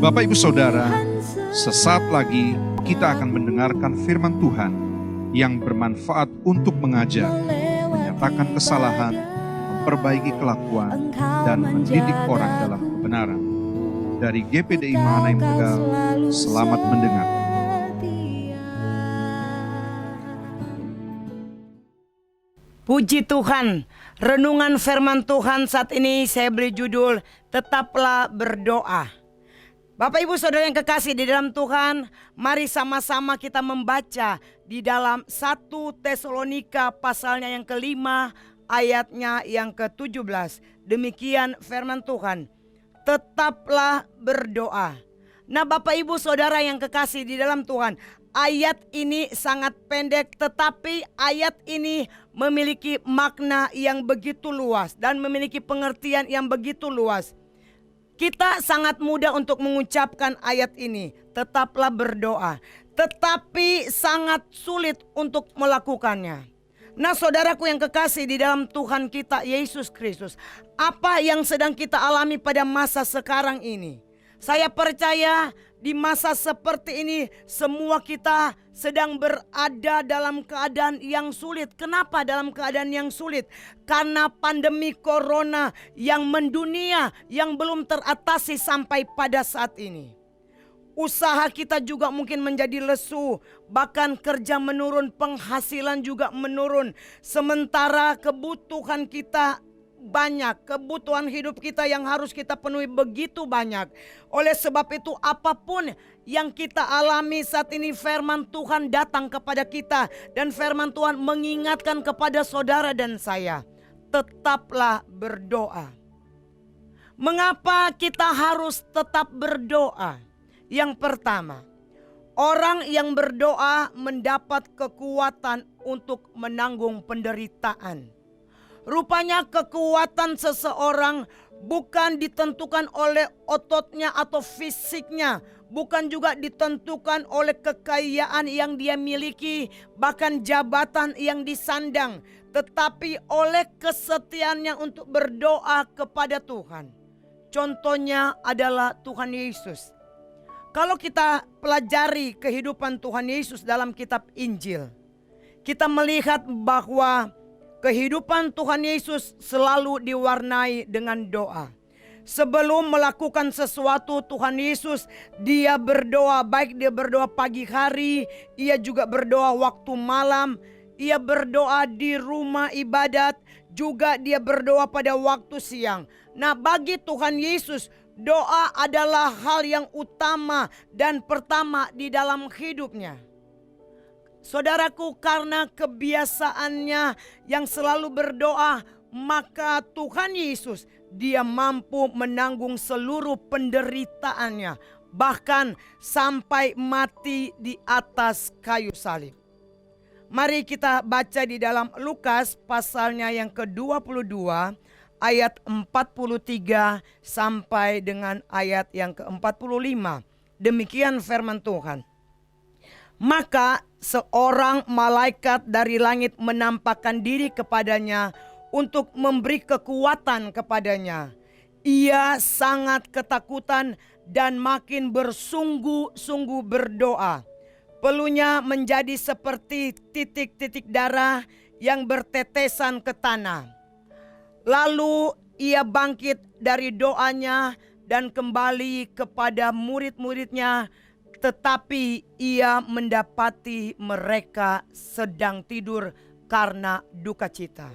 Bapak Ibu Saudara, sesaat lagi kita akan mendengarkan firman Tuhan yang bermanfaat untuk mengajar, menyatakan kesalahan, memperbaiki kelakuan, dan mendidik orang dalam kebenaran. Dari GPDI Mahanaim Tegal, selamat mendengar. Puji Tuhan, renungan firman Tuhan saat ini saya beri judul Tetaplah Berdoa. Bapak Ibu Saudara yang kekasih di dalam Tuhan, mari sama-sama kita membaca di dalam 1 Tesalonika pasalnya yang ke-5 ayatnya yang ke-17. Demikian firman Tuhan, tetaplah berdoa. Nah Bapak Ibu Saudara yang kekasih di dalam Tuhan, ayat ini sangat pendek tetapi ayat ini memiliki makna yang begitu luas dan memiliki pengertian yang begitu luas. Kita sangat mudah untuk mengucapkan ayat ini, tetaplah berdoa, tetapi sangat sulit untuk melakukannya. Nah saudaraku yang kekasih di dalam Tuhan kita Yesus Kristus, apa yang sedang kita alami pada masa sekarang ini? Saya percaya di masa seperti ini semua kita sedang berada dalam keadaan yang sulit. Kenapa dalam keadaan yang sulit? Karena pandemi corona yang mendunia yang belum teratasi sampai pada saat ini. Usaha kita juga mungkin menjadi lesu, bahkan kerja menurun, penghasilan juga menurun. Sementara kebutuhan kita banyak, kebutuhan hidup kita yang harus kita penuhi begitu banyak. Oleh sebab itu apapun yang kita alami saat ini, firman Tuhan datang kepada kita. Dan firman Tuhan mengingatkan kepada saudara dan saya, tetaplah berdoa. Mengapa kita harus tetap berdoa? Yang pertama, orang yang berdoa mendapat kekuatan untuk menanggung penderitaan. Rupanya kekuatan seseorang bukan ditentukan oleh ototnya atau fisiknya, bukan juga ditentukan oleh kekayaan yang dia miliki, bahkan jabatan yang disandang, tetapi oleh kesetiaannya untuk berdoa kepada Tuhan. Contohnya adalah Tuhan Yesus. Kalau kita pelajari kehidupan Tuhan Yesus dalam kitab Injil, kita melihat bahwa kehidupan Tuhan Yesus selalu diwarnai dengan doa. Sebelum melakukan sesuatu Tuhan Yesus, dia berdoa, baik dia berdoa pagi hari, ia juga berdoa waktu malam, ia berdoa di rumah ibadat, juga dia berdoa pada waktu siang. Nah bagi Tuhan Yesus, doa adalah hal yang utama dan pertama di dalam hidupnya. Saudaraku, karena kebiasaannya yang selalu berdoa, maka Tuhan Yesus dia mampu menanggung seluruh penderitaannya, bahkan sampai mati di atas kayu salib. Mari kita baca di dalam Lukas pasalnya yang ke-22 ayat 43 sampai dengan ayat yang ke-45. Demikian firman Tuhan. Maka seorang malaikat dari langit menampakkan diri kepadanya untuk memberi kekuatan kepadanya. Ia sangat ketakutan dan makin bersungguh-sungguh berdoa. Peluhnya menjadi seperti titik-titik darah yang bertetesan ke tanah. Lalu ia bangkit dari doanya dan kembali kepada murid-muridnya. Tetapi ia mendapati mereka sedang tidur karena duka cita.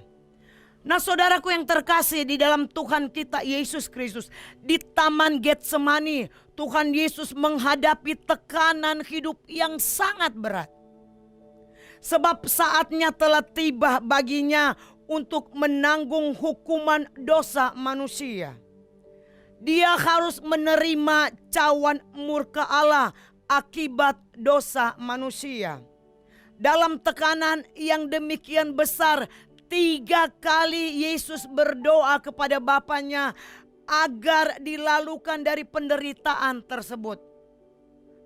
Nah saudaraku yang terkasih di dalam Tuhan kita Yesus Kristus, di Taman Getsemani Tuhan Yesus menghadapi tekanan hidup yang sangat berat. Sebab saatnya telah tiba baginya untuk menanggung hukuman dosa manusia. Dia harus menerima cawan murka Allah akibat dosa manusia. Dalam tekanan yang demikian besar, 3 kali Yesus berdoa kepada Bapanya agar dilalukan dari penderitaan tersebut.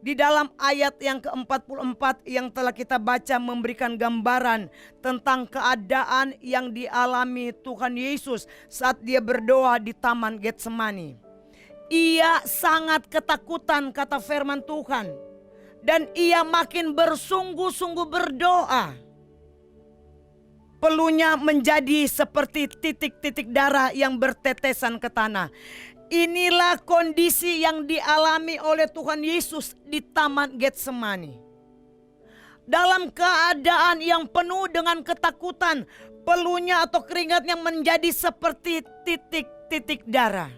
Di dalam ayat yang ke-44 yang telah kita baca memberikan gambaran tentang keadaan yang dialami Tuhan Yesus saat dia berdoa di Taman Getsemani. ia sangat ketakutan, kata firman Tuhan. Dan ia makin bersungguh-sungguh berdoa. Peluhnya menjadi seperti titik-titik darah yang bertetesan ke tanah. Inilah kondisi yang dialami oleh Tuhan Yesus di Taman Getsemani. Dalam keadaan yang penuh dengan ketakutan, peluhnya atau keringatnya menjadi seperti titik-titik darah.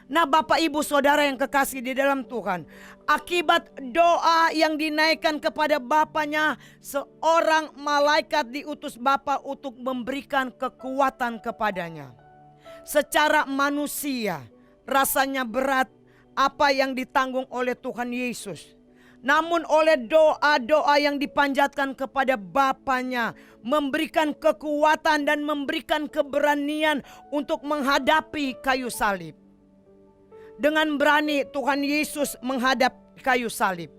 Nah, Bapak Ibu Saudara yang kekasih di dalam Tuhan, akibat doa yang dinaikkan kepada Bapaknya, seorang malaikat diutus Bapa untuk memberikan kekuatan kepadanya. Secara manusia, rasanya berat apa yang ditanggung oleh Tuhan Yesus. Namun oleh doa-doa yang dipanjatkan kepada Bapaknya, memberikan kekuatan dan memberikan keberanian untuk menghadapi kayu salib. Dengan berani Tuhan Yesus menghadap kayu salib.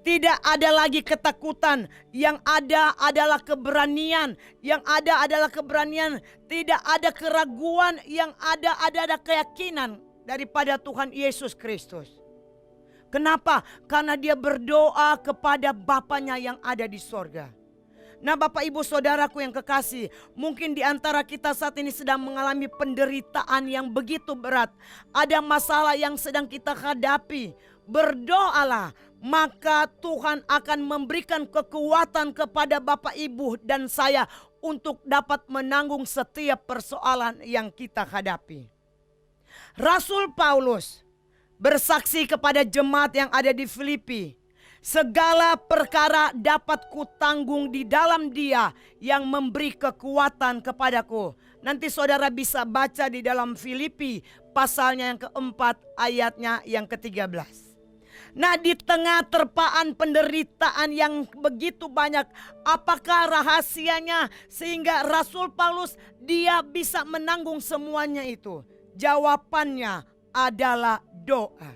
Tidak ada lagi ketakutan, yang ada adalah keberanian. Yang ada adalah keberanian, tidak ada keraguan, yang ada adalah keyakinan daripada Tuhan Yesus Kristus. Kenapa? Karena dia berdoa kepada Bapaknya yang ada di sorga. Nah, Bapak Ibu Saudaraku yang kekasih, mungkin di antara kita saat ini sedang mengalami penderitaan yang begitu berat. Ada masalah yang sedang kita hadapi. Berdoalah, maka Tuhan akan memberikan kekuatan kepada Bapak Ibu dan saya untuk dapat menanggung setiap persoalan yang kita hadapi. Rasul Paulus bersaksi kepada jemaat yang ada di Filipi. Segala perkara dapat kutanggung di dalam Dia yang memberi kekuatan kepadaku. Nanti saudara bisa baca di dalam Filipi pasalnya yang keempat, ayatnya yang ke-13. Nah, di tengah terpaan penderitaan yang begitu banyak, apakah rahasianya sehingga Rasul Paulus dia bisa menanggung semuanya itu? Jawabannya adalah doa.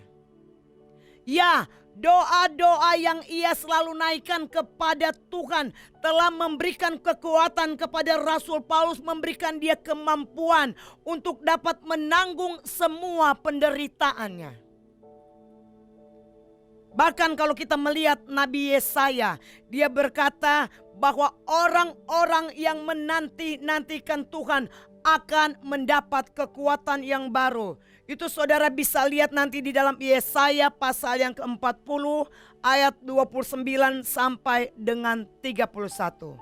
Ya, doa-doa yang ia selalu naikkan kepada Tuhan telah memberikan kekuatan kepada Rasul Paulus, memberikan dia kemampuan untuk dapat menanggung semua penderitaannya. Bahkan kalau kita melihat Nabi Yesaya, dia berkata bahwa orang-orang yang menanti-nantikan Tuhan akan mendapat kekuatan yang baru. Itu saudara bisa lihat nanti di dalam Yesaya pasal yang ke-40 ayat 29 sampai dengan 31.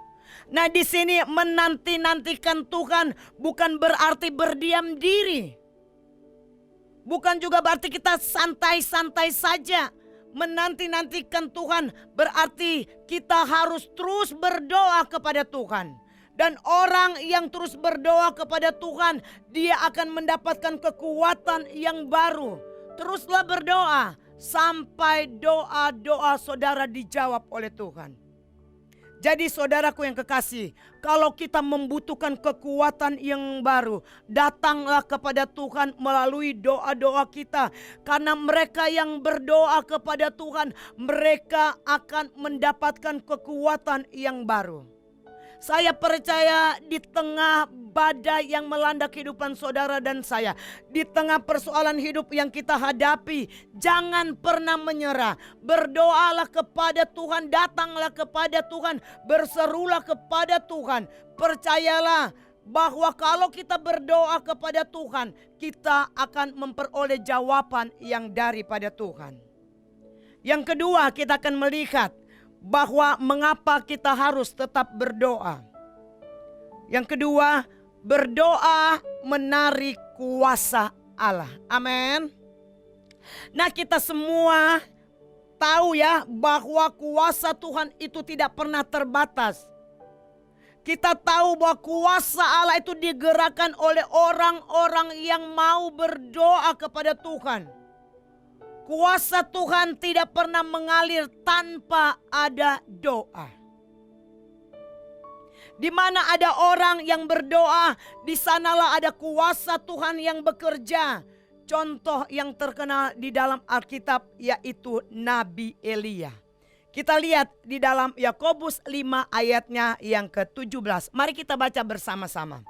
Nah, di sini menanti-nantikan Tuhan bukan berarti berdiam diri. Bukan juga berarti kita santai-santai saja. Menanti-nantikan Tuhan berarti kita harus terus berdoa kepada Tuhan. Dan orang yang terus berdoa kepada Tuhan, dia akan mendapatkan kekuatan yang baru. Teruslah berdoa sampai doa-doa saudara dijawab oleh Tuhan. Jadi saudaraku yang kekasih, kalau kita membutuhkan kekuatan yang baru, datanglah kepada Tuhan melalui doa-doa kita. Karena mereka yang berdoa kepada Tuhan, mereka akan mendapatkan kekuatan yang baru. Saya percaya di tengah badai yang melanda kehidupan saudara dan saya, di tengah persoalan hidup yang kita hadapi, jangan pernah menyerah. Berdoalah kepada Tuhan, datanglah kepada Tuhan, berserulah kepada Tuhan. Percayalah bahwa kalau kita berdoa kepada Tuhan, kita akan memperoleh jawaban yang daripada Tuhan. Yang kedua, kita akan melihat bahwa mengapa kita harus tetap berdoa. Yang kedua, berdoa menarik kuasa Allah. Amin. Nah, kita semua tahu ya bahwa kuasa Tuhan itu tidak pernah terbatas. Kita tahu bahwa kuasa Allah itu digerakkan oleh orang-orang yang mau berdoa kepada Tuhan. Kuasa Tuhan tidak pernah mengalir tanpa ada doa. Di mana ada orang yang berdoa, di sanalah ada kuasa Tuhan yang bekerja. Contoh yang terkenal di dalam Alkitab yaitu Nabi Elia. Kita lihat di dalam Yakobus 5 ayatnya yang ke-17. Mari kita baca bersama-sama.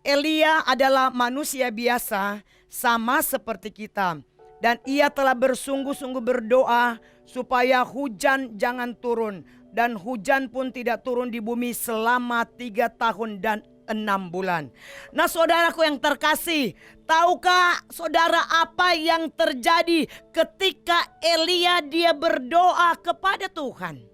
Elia adalah manusia biasa sama seperti kita. Dan ia telah bersungguh-sungguh berdoa supaya hujan jangan turun. Dan hujan pun tidak turun di bumi selama 3 tahun dan 6 bulan. Nah saudaraku yang terkasih, tahukah saudara apa yang terjadi ketika Elia dia berdoa kepada Tuhan?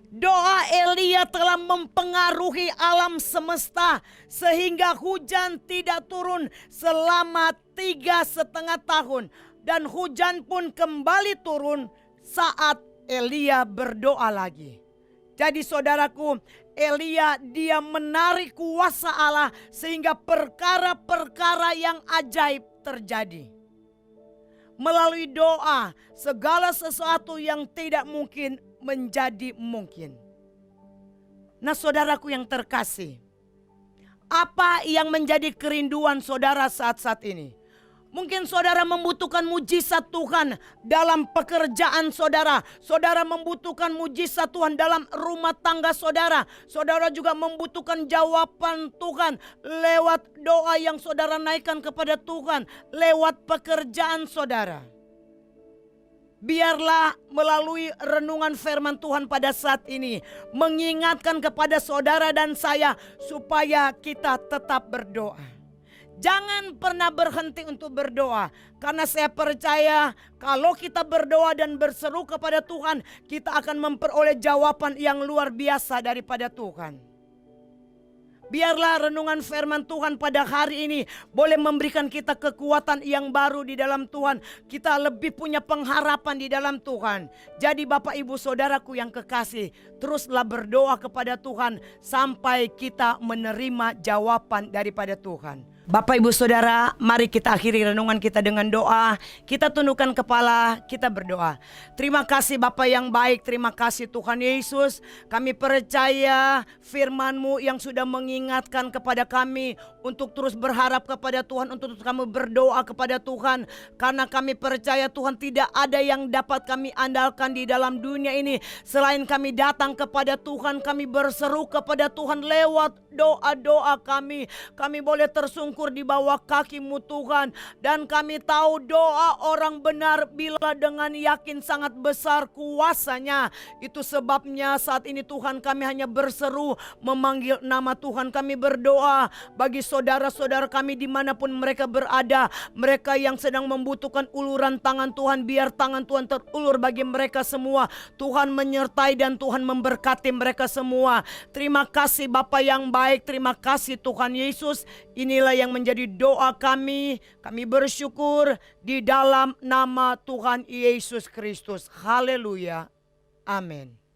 Doa Elia telah mempengaruhi alam semesta sehingga hujan tidak turun selama 3,5 tahun. Dan hujan pun kembali turun saat Elia berdoa lagi. Jadi saudaraku, Elia dia menarik kuasa Allah sehingga perkara-perkara yang ajaib terjadi. Melalui doa, segala sesuatu yang tidak mungkin menjadi mungkin. Nah saudaraku yang terkasih, apa yang menjadi kerinduan saudara saat-saat ini? Mungkin saudara membutuhkan mujizat Tuhan dalam pekerjaan saudara. Saudara membutuhkan mujizat Tuhan dalam rumah tangga saudara. Saudara juga membutuhkan jawaban Tuhan lewat doa yang saudara naikkan kepada Tuhan. Lewat pekerjaan saudara. Biarlah melalui renungan firman Tuhan pada saat ini mengingatkan kepada saudara dan saya supaya kita tetap berdoa. Jangan pernah berhenti untuk berdoa. Karena saya percaya kalau kita berdoa dan berseru kepada Tuhan, kita akan memperoleh jawaban yang luar biasa daripada Tuhan. Biarlah renungan firman Tuhan pada hari ini boleh memberikan kita kekuatan yang baru di dalam Tuhan. Kita lebih punya pengharapan di dalam Tuhan. Jadi Bapak Ibu Saudaraku yang kekasih, teruslah berdoa kepada Tuhan sampai kita menerima jawaban daripada Tuhan. Bapak Ibu Saudara, mari kita akhiri renungan kita dengan doa. Kita tundukkan kepala, kita berdoa. Terima kasih Bapa yang baik, terima kasih Tuhan Yesus. Kami percaya firman-Mu yang sudah mengingatkan kepada kami untuk terus berharap kepada Tuhan, untuk terus kami berdoa kepada Tuhan. Karena kami percaya Tuhan tidak ada yang dapat kami andalkan di dalam dunia ini. Selain kami datang kepada Tuhan, kami berseru kepada Tuhan lewat doa-doa kami. Kami boleh tersungkur di bawah kaki-Mu Tuhan. Dan kami tahu doa orang benar bila dengan yakin sangat besar kuasanya. Itu sebabnya saat ini Tuhan kami hanya berseru memanggil nama Tuhan. Kami berdoa bagi saudara-saudara kami dimanapun mereka berada. Mereka yang sedang membutuhkan uluran tangan Tuhan, biar tangan Tuhan terulur bagi mereka semua. Tuhan menyertai dan Tuhan memberkati mereka semua. Terima kasih Bapa yang baik, terima kasih Tuhan Yesus. Inilah yang menjadi doa kami. Kami bersyukur di dalam nama Tuhan Yesus Kristus. Haleluya. Amin.